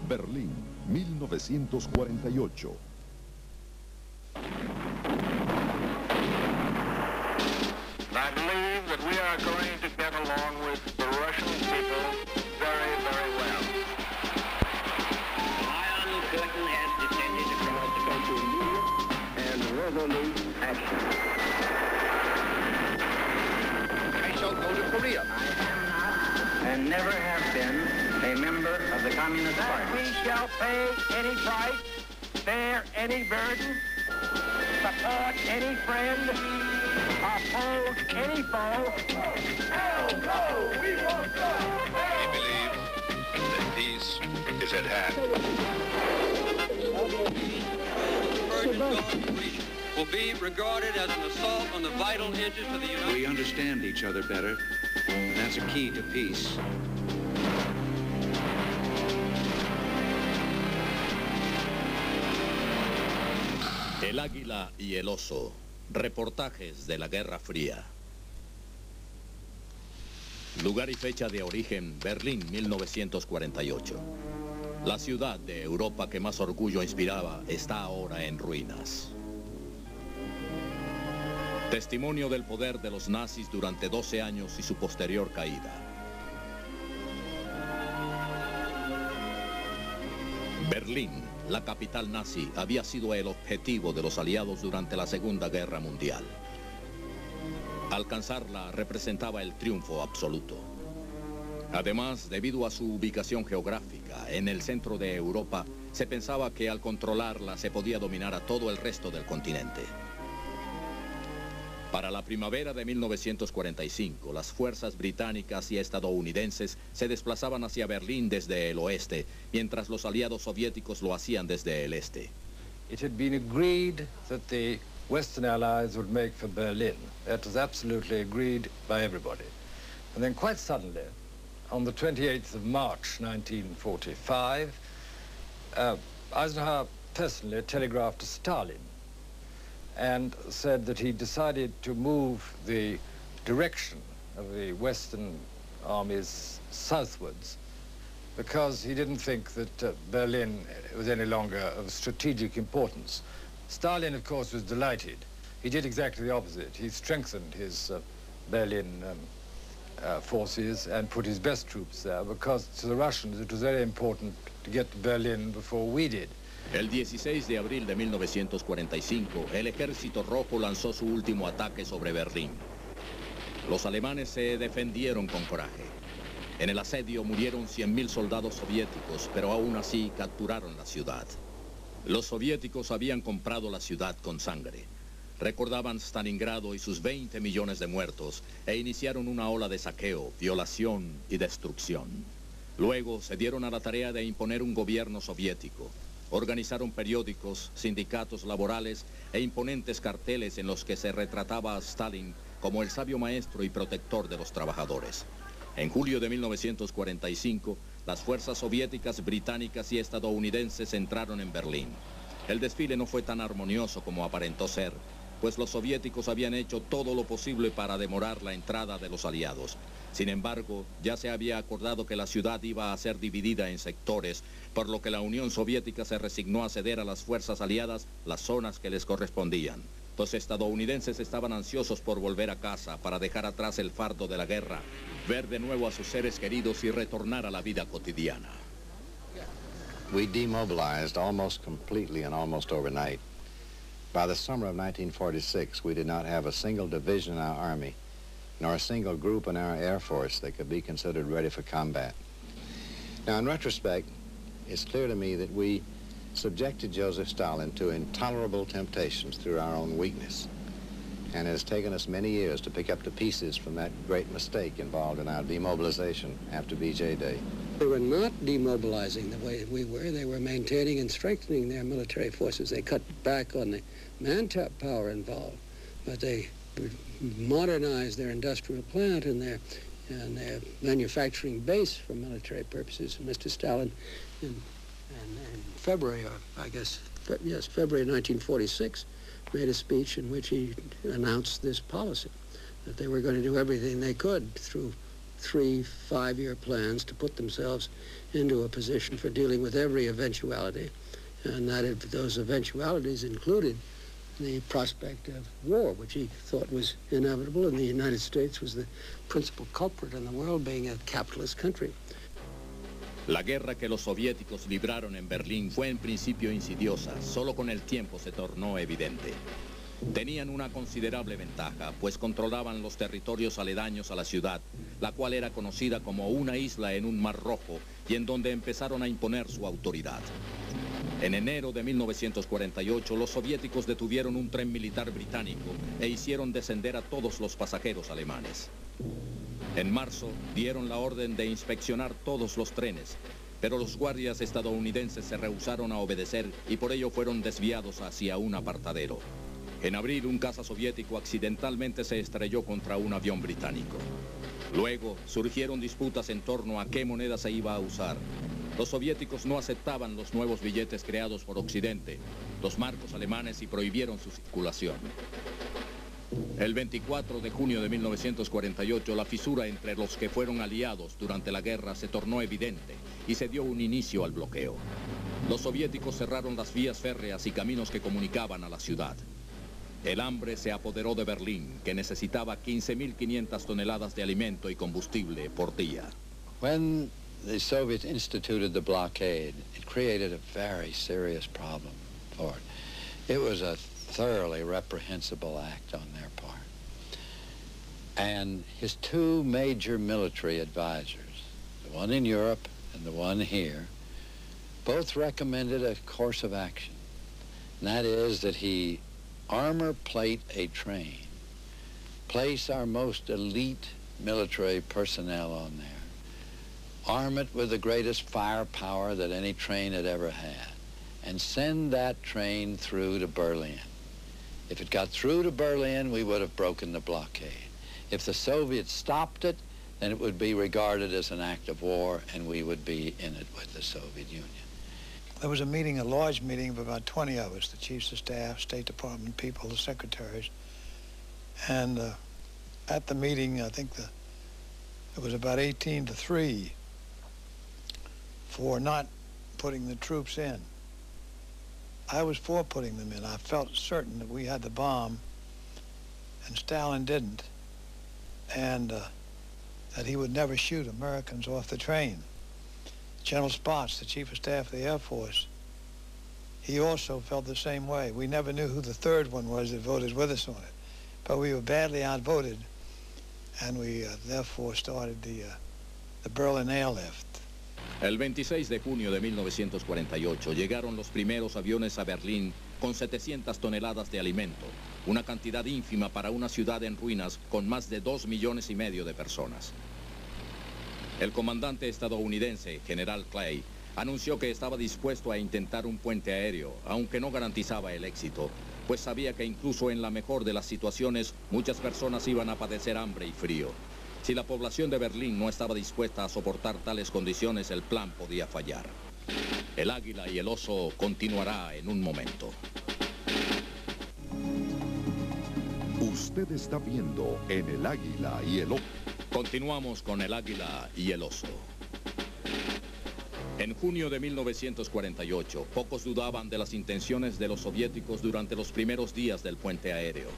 Berlín, 1948. I believe that we are going to get along with the Russian people very, very well. The Iron Curtain has descended across the country. And resolute action. I shall go to Korea. I am not and never have been a member of the Communist Party. We shall pay any price, bear any burden, support any friend, oppose any foe. Hell no! We won't go! We believe that peace is at hand. Will be regarded as an assault on the vital interests of the United States. We understand each other better, and that's a key to peace. El águila y el oso. Reportajes de la Guerra Fría. Lugar y fecha de origen, Berlín, 1948. La ciudad de Europa que más orgullo inspiraba está ahora en ruinas. Testimonio del poder de los nazis durante 12 años y su posterior caída. Berlín, la capital nazi, había sido el objetivo de los aliados durante la Segunda Guerra Mundial. Alcanzarla representaba el triunfo absoluto. Además, debido a su ubicación geográfica en el centro de Europa, se pensaba que al controlarla se podía dominar a todo el resto del continente. Para la primavera de 1945, las fuerzas británicas y estadounidenses se desplazaban hacia Berlín desde el oeste, mientras los aliados soviéticos lo hacían desde el este. It had been agreed that the Western Allies would make for Berlin. That was absolutely agreed by everybody. And then quite suddenly, on the 28th of March 1945, Eisenhower personally telegraphed to Stalin and said that he decided to move the direction of the Western armies southwards because he didn't think that Berlin was any longer of strategic importance. Stalin, of course, was delighted. He did exactly the opposite. He strengthened his Berlin forces and put his best troops there because to the Russians it was very important to get to Berlin before we did. El 16 de abril de 1945, el Ejército Rojo lanzó su último ataque sobre Berlín. Los alemanes se defendieron con coraje. En el asedio murieron 100.000 soldados soviéticos, pero aún así capturaron la ciudad. Los soviéticos habían comprado la ciudad con sangre. Recordaban Stalingrado y sus 20 millones de muertos e iniciaron una ola de saqueo, violación y destrucción. Luego se dieron a la tarea de imponer un gobierno soviético. Organizaron periódicos, sindicatos laborales e imponentes carteles en los que se retrataba a Stalin como el sabio maestro y protector de los trabajadores. En julio de 1945, las fuerzas soviéticas, británicas y estadounidenses entraron en Berlín. El desfile no fue tan armonioso como aparentó ser, pues los soviéticos habían hecho todo lo posible para demorar la entrada de los aliados. Sin embargo, ya se había acordado que la ciudad iba a ser dividida en sectores, por lo que la Unión Soviética se resignó a ceder a las fuerzas aliadas las zonas que les correspondían. Los estadounidenses estaban ansiosos por volver a casa para dejar atrás el fardo de la guerra, ver de nuevo a sus seres queridos y retornar a la vida cotidiana. We demobilized almost completely and almost overnight. By the summer of 1946, we did not have a single division in our army, nor a single group in our Air Force that could be considered ready for combat. Now, in retrospect, it's clear to me that we subjected Joseph Stalin to intolerable temptations through our own weakness, and it has taken us many years to pick up the pieces from that great mistake involved in our demobilization after VJ Day. They were not demobilizing the way we were. They were maintaining and strengthening their military forces. They cut back on the manpower involved, but they modernized their industrial plant and their manufacturing base for military purposes. Mr. Stalin, in February, or I guess, yes, February 1946, made a speech in which he announced this policy, that they were going to do everything they could through 3 5-year plans to put themselves into a position for dealing with every eventuality, and that those eventualities included the prospect of war, which he thought was inevitable, and the United States was the principal culprit in the world, being a capitalist country. La guerra que los soviéticos libraron en Berlín fue en principio insidiosa, solo con el tiempo se tornó evidente. Tenían una considerable ventaja, pues controlaban los territorios aledaños a la ciudad, la cual era conocida como una isla en un mar rojo y en donde empezaron a imponer su autoridad. En enero de 1948, los soviéticos detuvieron un tren militar británico e hicieron descender a todos los pasajeros alemanes. En marzo, dieron la orden de inspeccionar todos los trenes, pero los guardias estadounidenses se rehusaron a obedecer y por ello fueron desviados hacia un apartadero. En abril, un caza soviético accidentalmente se estrelló contra un avión británico. Luego, surgieron disputas en torno a qué moneda se iba a usar. Los soviéticos no aceptaban los nuevos billetes creados por Occidente, los marcos alemanes, y prohibieron su circulación. El 24 de junio de 1948, la fisura entre los que fueron aliados durante la guerra se tornó evidente y se dio un inicio al bloqueo. Los soviéticos cerraron las vías férreas y caminos que comunicaban a la ciudad. El hambre se apoderó de Berlín, que necesitaba 15.500 toneladas de alimento y combustible por día. When the Soviets instituted the blockade, it created a very serious problem for it. It was a thoroughly reprehensible act on their part. And his 2 major military advisors, the one in Europe and the one here, both recommended a course of action. And that is that he armor plate a train, place our most elite military personnel on there, arm it with the greatest firepower that any train had ever had, and send that train through to Berlin. If it got through to Berlin, we would have broken the blockade. If the Soviets stopped it, then it would be regarded as an act of war, and we would be in it with the Soviet Union. There was a meeting, a large meeting of about 20 of us, the chiefs of staff, State Department people, the secretaries. And at the meeting, I think it was about 18-3 for not putting the troops in. I was for putting them in. I felt certain that we had the bomb, and Stalin didn't, and that he would never shoot Americans off the train. General Spaatz, the Chief of Staff of the Air Force, he also felt the same way. We never knew who the third one was that voted with us on it, but we were badly outvoted, and we therefore started the Berlin airlift. El 26 de junio de 1948 llegaron los primeros aviones a Berlín con 700 toneladas de alimento, una cantidad ínfima para una ciudad en ruinas con más de 2,5 millones de personas. El comandante estadounidense, General Clay, anunció que estaba dispuesto a intentar un puente aéreo, aunque no garantizaba el éxito, pues sabía que incluso en la mejor de las situaciones muchas personas iban a padecer hambre y frío. Si la población de Berlín no estaba dispuesta a soportar tales condiciones, el plan podía fallar. El Águila y el Oso continuará en un momento. Usted está viendo en El Águila y el Oso. Continuamos con El Águila y el Oso. En junio de 1948, pocos dudaban de las intenciones de los soviéticos durante los primeros días del puente aéreo.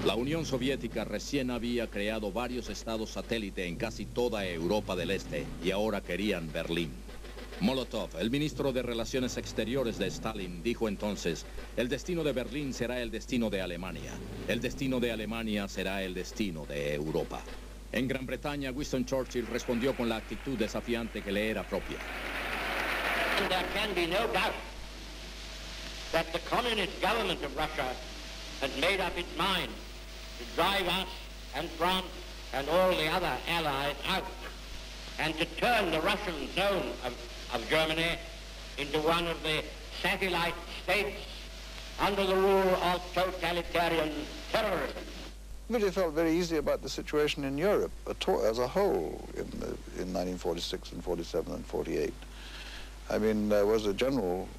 La Unión Soviética recién había creado varios estados satélite en casi toda Europa del Este y ahora querían Berlín. Molotov, el ministro de Relaciones Exteriores de Stalin, dijo entonces: el destino de Berlín será el destino de Alemania. El destino de Alemania será el destino de Europa. En Gran Bretaña, Winston Churchill respondió con la actitud desafiante que le era propia. There can be no doubt that the communist government of Russia has made up its mind to drive us and France and all the other allies out, and to turn the Russian zone of Germany into one of the satellite states under the rule of totalitarian terrorism. Really felt very easy about the situation in Europe as a whole in 1946 and 47 and 48. I mean, there was a general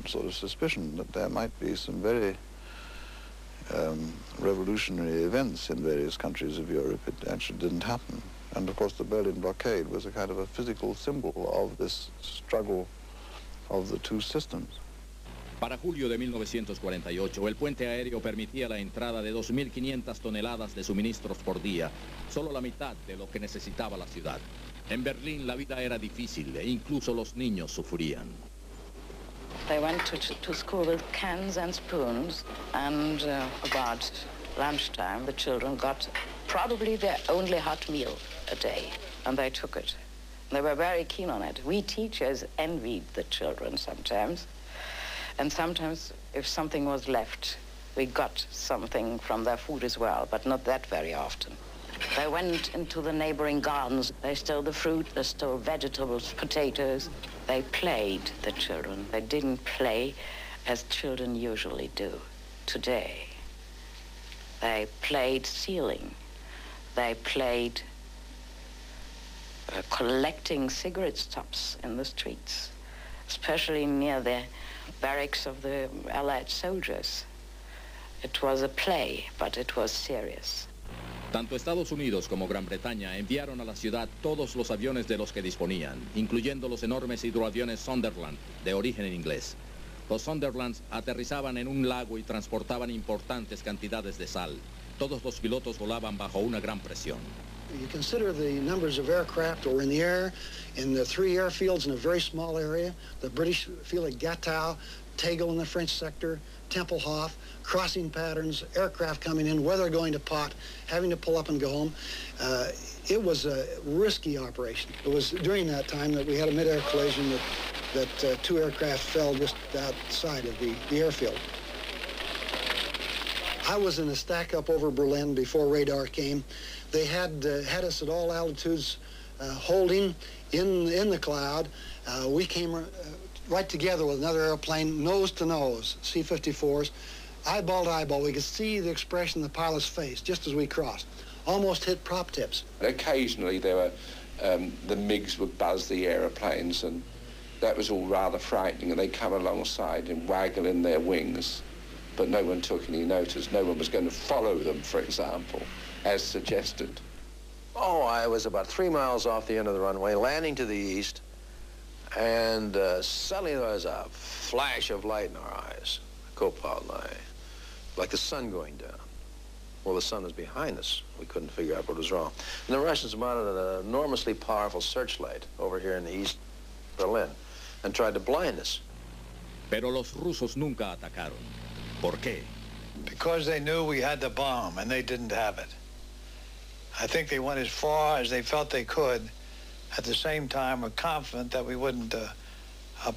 sort of suspicion that there might be some very revolutionary events in various countries of Europe, it actually didn't happen. And of course the Berlin blockade was a kind of a physical symbol of this struggle of the two systems. Para julio de 1948, el puente aéreo permitía la entrada de 2.500 toneladas de suministros por día, solo la mitad de lo que necesitaba la ciudad. En Berlín la vida era difícil e incluso los niños sufrían. They went to school with cans and spoons, and about lunchtime the children got probably their only hot meal a day, and they took it. They were very keen on it. We teachers envied the children sometimes, and sometimes if something was left, we got something from their food as well, but not that very often. They went into the neighboring gardens. They stole the fruit, they stole vegetables, potatoes. They played, the children. They didn't play as children usually do today. They played stealing. They played collecting cigarette stubs in the streets, especially near the barracks of the Allied soldiers. It was a play, but it was serious. Tanto Estados Unidos como Gran Bretaña enviaron a la ciudad todos los aviones de los que disponían, incluyendo los enormes hidroaviones Sunderland, de origen inglés. Los Sunderlands aterrizaban en un lago y transportaban importantes cantidades de sal. Todos los pilotos volaban bajo una gran presión. You consider the numbers of aircraft that were in the air, in the 3 airfields in a very small area, the British field at Gatow, Tegel in the French sector, Tempelhof, crossing patterns, aircraft coming in, weather going to pot, having to pull up and go home. It was a risky operation. It was during that time that we had a mid-air collision that 2 aircraft fell just outside of the airfield. I was in a stack up over Berlin before radar came. They had us at all altitudes holding in the cloud. We came right together with another airplane, nose to nose, C-54s, eyeball to eyeball. We could see the expression on the pilot's face just as we crossed. Almost hit prop tips. Occasionally there were, the MiGs would buzz the aeroplanes, and that was all rather frightening, and they'd come alongside and waggle in their wings, but no one took any notice. No one was going to follow them, for example, as suggested. Oh, I was about 3 miles off the end of the runway, landing to the east, and suddenly there was a flash of light in our eyes, a co-pilot and I, like the sun going down. Well, the sun was behind us. We couldn't figure out what was wrong. And the Russians mounted an enormously powerful searchlight over here in East Berlin and tried to blind us. Pero los rusos nunca atacaron. ¿Por qué? Because they knew we had the bomb and they didn't have it. I think they went as far as they felt they could. At the same time, were confident that we wouldn't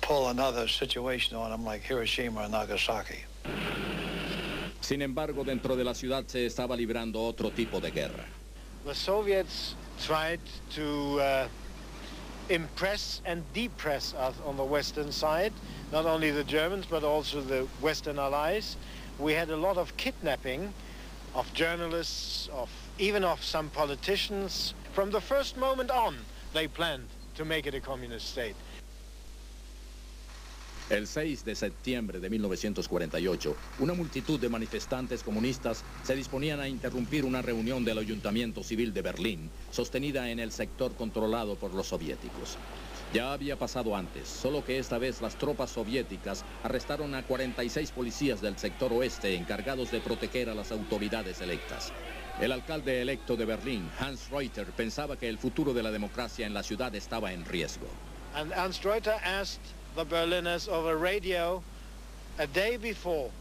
pull another situation on them like Hiroshima or Nagasaki. Sin embargo, dentro de la ciudad se estaba librando otro tipo de guerra. The Soviets tried to impress and depress us on the Western side, not only the Germans, but also the Western allies. We had a lot of kidnapping of journalists, even of some politicians. From the first moment on, they planned to make it a communist state. El 6 de septiembre de 1948, una multitud de manifestantes comunistas se disponían a interrumpir una reunión del Ayuntamiento Civil de Berlín, sostenida en el sector controlado por los soviéticos. Ya había pasado antes, solo que esta vez las tropas soviéticas arrestaron a 46 policías del sector oeste encargados de proteger a las autoridades electas. El alcalde electo de Berlín, Hans Reuter, pensaba que el futuro de la democracia en la ciudad estaba en riesgo. And Hans Reuter asked the Berliners over radio a day before,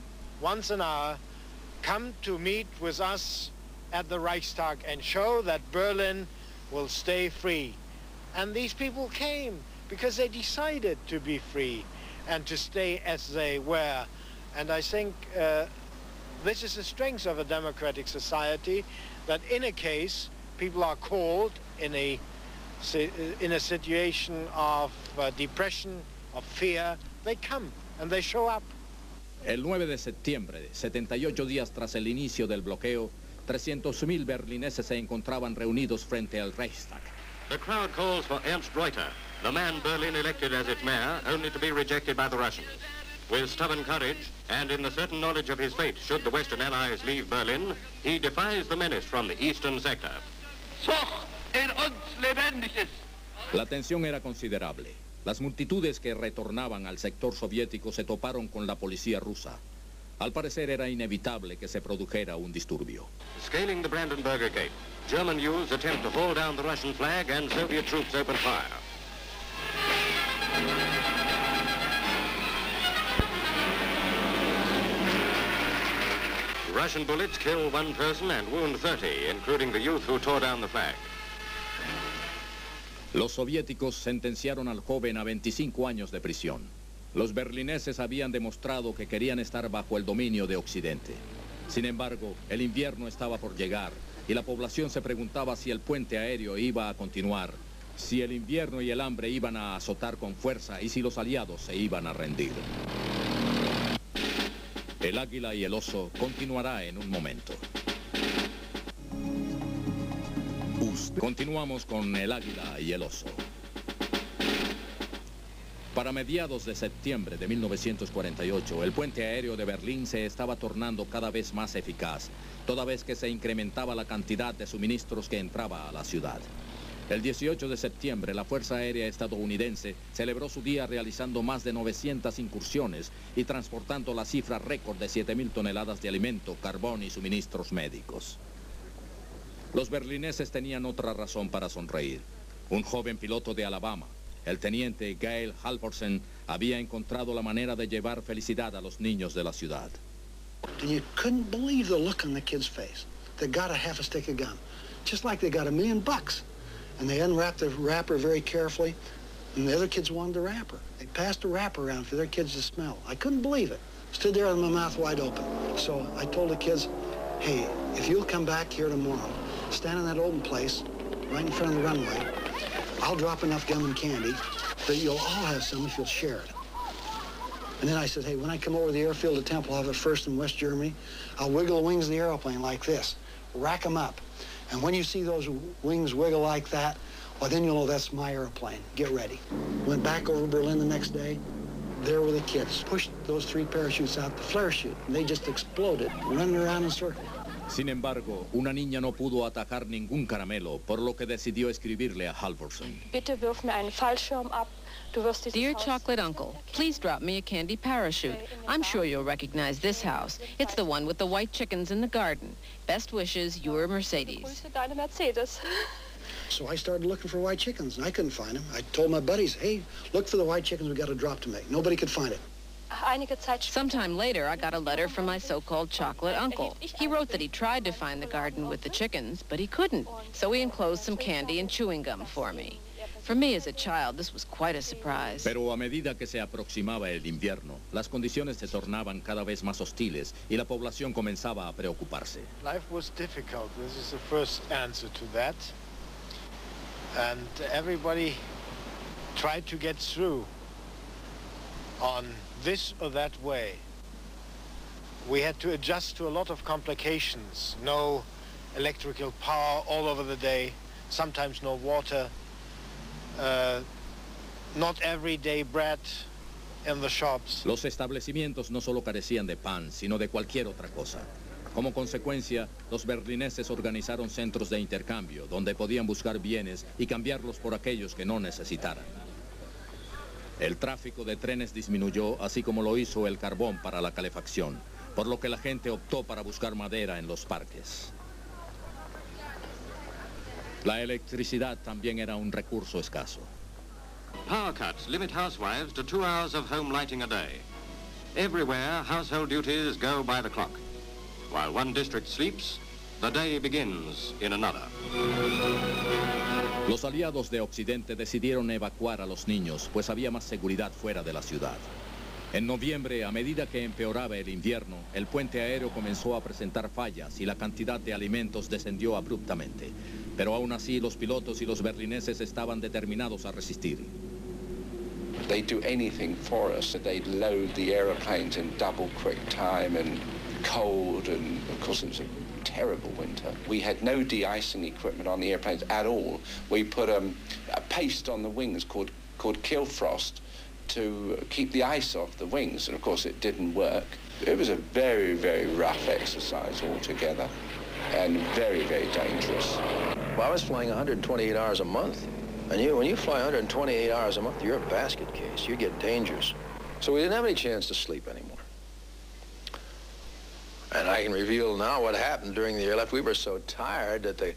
once an hour, come to meet with us at the Reichstag and show that Berlin will stay free. And these people came because they decided to be free and to stay as they were. And I think this is the strength of a democratic society, that in a case, people are called in a situation of depression, of fear, they come and they show up. El 9 de septiembre, 78 días tras el inicio del bloqueo, 300.000 berlineses se encontraban reunidos frente al Reichstag. The crowd calls for Ernst Reuter, the man Berlin elected as its mayor, only to be rejected by the Russians. With stubborn courage, and in the certain knowledge of his fate should the Western Allies leave Berlin, he defies the menace from the eastern sector. La tensión era considerable. Las multitudes que retornaban al sector soviético se toparon con la policía rusa. Al parecer era inevitable que se produjera un disturbio. Scaling the Brandenburger Gate, German youths attempt to haul down the Russian flag and Soviet troops open fire. Russian bullets kill 1 person and wound 30, including the youth who tore down the flag. Los soviéticos sentenciaron al joven a 25 años de prisión. Los berlineses habían demostrado que querían estar bajo el dominio de Occidente. Sin embargo, el invierno estaba por llegar y la población se preguntaba si el puente aéreo iba a continuar, si el invierno y el hambre iban a azotar con fuerza y si los aliados se iban a rendir. El águila y el oso continuará en un momento. Continuamos con el águila y el oso. Para mediados de septiembre de 1948, el puente aéreo de Berlín se estaba tornando cada vez más eficaz, toda vez que se incrementaba la cantidad de suministros que entraba a la ciudad. El 18 de septiembre, la Fuerza Aérea Estadounidense celebró su día realizando más de 900 incursiones y transportando la cifra récord de 7.000 toneladas de alimento, carbón y suministros médicos. Los berlineses tenían otra razón para sonreír. Un joven piloto de Alabama, el teniente Gail Halvorsen, había encontrado la manera de llevar felicidad a los niños de la ciudad. And you couldn't believe the look on the kid's face. They got a half a stick of gum, just like they got $1 million. And they unwrapped the wrapper very carefully, and the other kids wanted the wrapper. They passed the wrapper around for their kids to smell. I couldn't believe it. Stood there with my mouth wide open. So I told the kids, hey, if you'll come back here tomorrow, stand in that open place right in front of the runway, I'll drop enough gum and candy that you'll all have some if you'll share it. And then I said, hey, when I come over the airfield at Tempelhof at First in West Germany, I'll wiggle the wings of the airplane like this, rack them up. And when you see those wings wiggle like that, well, then you'll know that's my airplane. Get ready. Went back over Berlin the next day. There were the kids. Pushed those 3 parachutes out the flare chute, and they just exploded, running around in circles. Sin embargo, una niña no pudo atajar ningún caramelo, por lo que decidió escribirle a Halvorsen. Bitte wirf mir einen Fallschirm ab. Dear Chocolate Uncle, please drop me a candy parachute. I'm sure you'll recognize this house. It's the one with the white chickens in the garden. Best wishes, your Mercedes. So I started looking for white chickens, and I couldn't find them. I told my buddies, hey, look for the white chickens, we got a drop to make. Nobody could find it. Sometime later, I got a letter from my so-called chocolate uncle. He wrote that he tried to find the garden with the chickens, but he couldn't. So he enclosed some candy and chewing gum for me. For me as a child, this was quite a surprise. Pero a medida que se aproximaba el invierno, las condiciones se tornaban cada vez más hostiles y la población comenzaba a preocuparse. Life was difficult. This is the first answer to that. And everybody tried to get through on this or that way. We had to adjust to a lot of complications. No electrical power all over the day, sometimes no water. Not everyday bread in the shops. Los establecimientos no solo carecían de pan, sino de cualquier otra cosa. Como consecuencia, los berlineses organizaron centros de intercambio, donde podían buscar bienes y cambiarlos por aquellos que no necesitaran. El tráfico de trenes disminuyó, así como lo hizo el carbón para la calefacción, por lo que la gente optó para buscar madera en los parques. La electricidad también era un recurso escaso. Power cuts limit housewives to 2 hours of home lighting a day. Everywhere, household duties go by the clock. While one district sleeps, the day begins in another. Los aliados de Occidente decidieron evacuar a los niños, pues había más seguridad fuera de la ciudad. En noviembre, a medida que empeoraba el invierno, el puente aéreo comenzó a presentar fallas y la cantidad de alimentos descendió abruptamente. Pero aún así, los pilotos y los berlineses estaban determinados a resistir. They'd do anything for us. They'd load the aeroplanes in double quick time and cold, and of course it was a terrible winter. We had no de-icing equipment on the airplanes at all. We put a paste on the wings called Kill Frost, to keep the ice off the wings, and of course it didn't work. It was a very, very rough exercise altogether, and very, very dangerous. Well, I was flying 128 hours a month, and when you fly 128 hours a month, you're a basket case. You get dangerous. So we didn't have any chance to sleep anymore. And I can reveal now what happened during the airlift. We were so tired that the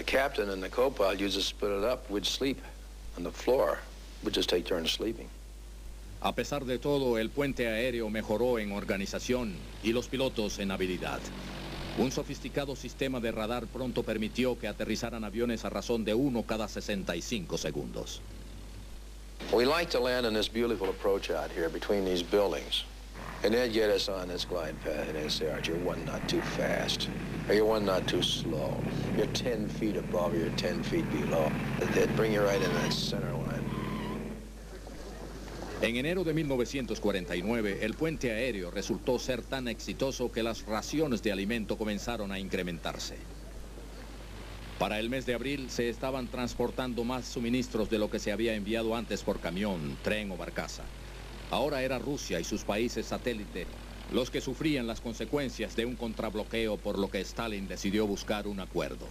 captain and the co-pilot used to split it up. We'd sleep on the floor. We'd just take turns sleeping. A pesar de todo, el puente aéreo mejoró en organización y los pilotos en habilidad. Un sofisticado sistema de radar pronto permitió que aterrizaran aviones a razón de 1 cada 65 segundos. We like to land on this beautiful approach out here between these buildings. And they'd get us on this glide path, and they'd say, "Art, you're one knot too fast, or you're one knot too slow. You're 10 feet above, or you're 10 feet below." They'd bring you right in that center line. En enero de 1949, el puente aéreo resultó ser tan exitoso que las raciones de alimento comenzaron a incrementarse. Para el mes de abril se estaban transportando más suministros de lo que se había enviado antes por camión, tren o barcaza. Ahora era Rusia y sus países satélite los que sufrían las consecuencias de un contrabloqueo, por lo que Stalin decidió buscar un acuerdo.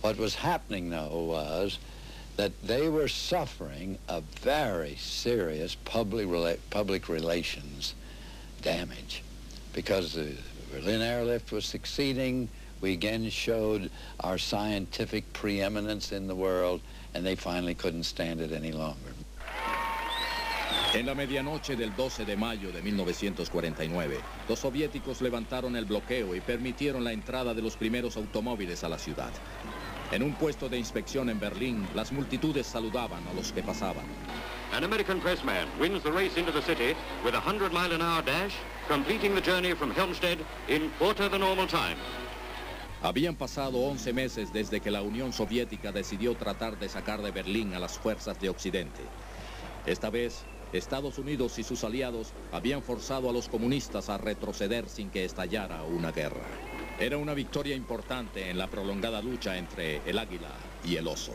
What was happening, though, was that they were suffering a very serious public relations damage because the Berlin airlift was succeeding. We again showed our scientific preeminence in the world, and they finally couldn't stand it any longer. En la medianoche del 12 de mayo de 1949, los soviéticos levantaron el bloqueo y permitieron la entrada de los primeros automóviles a la ciudad. En un puesto de inspección en Berlín, las multitudes saludaban a los que pasaban. An American pressman wins the race into the city with a 100-mile-an-hour dash, completing the journey from Helmstedt in quarter the normal time. Habían pasado 11 meses desde que la Unión Soviética decidió tratar de sacar de Berlín a las fuerzas de Occidente. Esta vez, Estados Unidos y sus aliados habían forzado a los comunistas a retroceder sin que estallara una guerra. Era una victoria importante en la prolongada lucha entre el águila y el oso.